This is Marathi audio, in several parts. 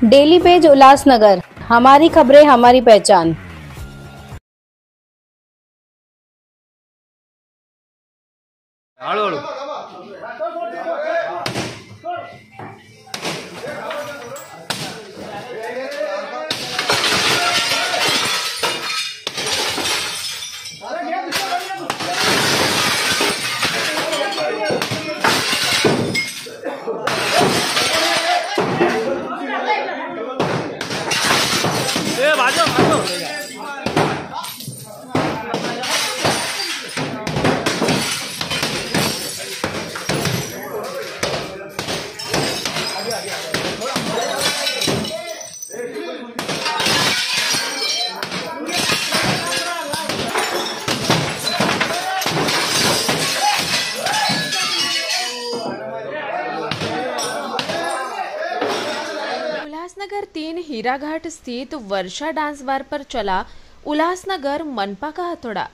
डेली पेज उल्लासनगर, हमारी खबरें हमारी पहचान। उल्लासनगर 3 हीराघाट स्थित वर्षा डांस बार पर चला उल्लासनगर मनपा का हथौड़ा।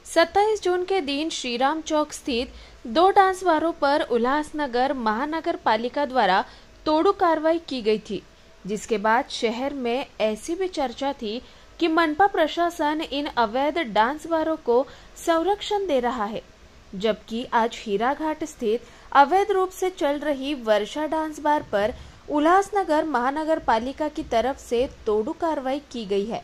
27 जून के दिन श्रीराम चौक स्थित 2 डांस बारों पर उल्लासनगर महानगर पालिका द्वारा तोड़ू कार्रवाई की गई थी, जिसके बाद शहर में ऐसी भी चर्चा थी कि मनपा प्रशासन इन अवैध डांस बारों को संरक्षण दे रहा है, जबकि आज हीराघाट स्थित अवैध रूप से चल रही वर्षा डांस बार पर उल्लासनगर महानगर पालिका की तरफ से तोड़ू कार्रवाई की गई है।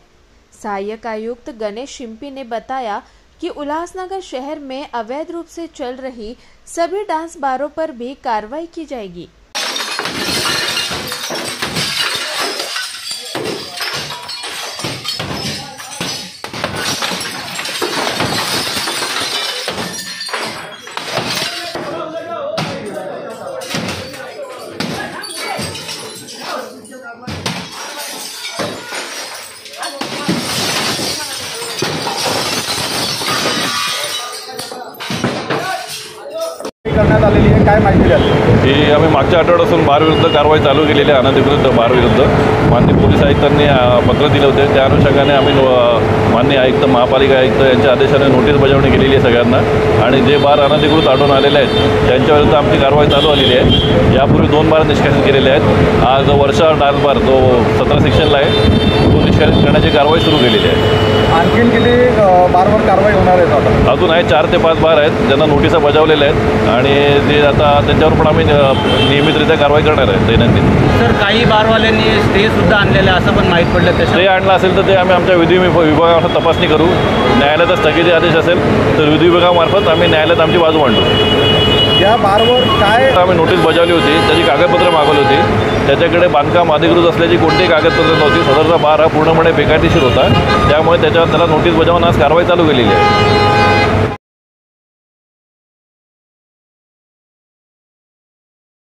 सहायक आयुक्त गणेश शिंपी ने बताया कि उल्लासनगर शहर में अवैध रूप से चल रही सभी डांस बारों पर भी कार्रवाई की जाएगी। करण्यात आलेली आहे, काय माहिती द्याल? ही आम्ही मागच्या आठवड्यापासून बार विरुद्ध कारवाई चालू केलेली आहे। अनधिकृत बार विरुद्ध माननीय पोलीस आयुक्तांनी पत्र दिले होते, त्या अनुषंगाने आम्ही माननीय आयुक्त महापालिका आयुक्त यांच्या आदेशाने नोटीस बजावणी केलेली आहे सगळ्यांना, आणि जे बार अनधिकृत आढळून आलेले आहेत त्यांच्याविरुद्ध आमची कारवाई चालू आलेली आहे। यापूर्वी 2 बार निष्कासित केलेले आहेत। आज वर्षा डान्स बार जो 17 सेक्शनला आहे तो निष्कासित करण्याची कारवाई सुरू केलेली आहे। आणखीन किती बारवर कारवाई होणार आहे? आता अजून आहे 4 ते 5 बार आहेत ज्यांना नोटिसा बजावलेल्या आहेत, आणि ते आता त्यांच्यावर पण आम्ही नियमितरित्या कारवाई करणार आहे दैनंदिन। सर, काही बारवाल्यांनी स्टे सुद्धा आणलेलं असं पण माहीत पडलं, त्याचं स्टे आणला असेल तर ते आम्ही आमच्या विधी विभागावर तपासणी करू। न्यायालयाचा स्थगिती आदेश असेल तर विधी विभागामार्फत आम्ही न्यायालयात आमची बाजू मांडू। या बारवर काय आम्ही नोटीस बजावली होती, त्याची कागदपत्र मागवली होती, त्याच्याकडे बांधकाम अधिकृत असल्याची कोणतीही कागदपत्र नव्हती। सदरचा बार हा पूर्णपणे बेकायदेशीर होता, त्यामुळे त्याच्यावर त्याला नोटीस बजावून आज कारवाई चालू केलेली आहे।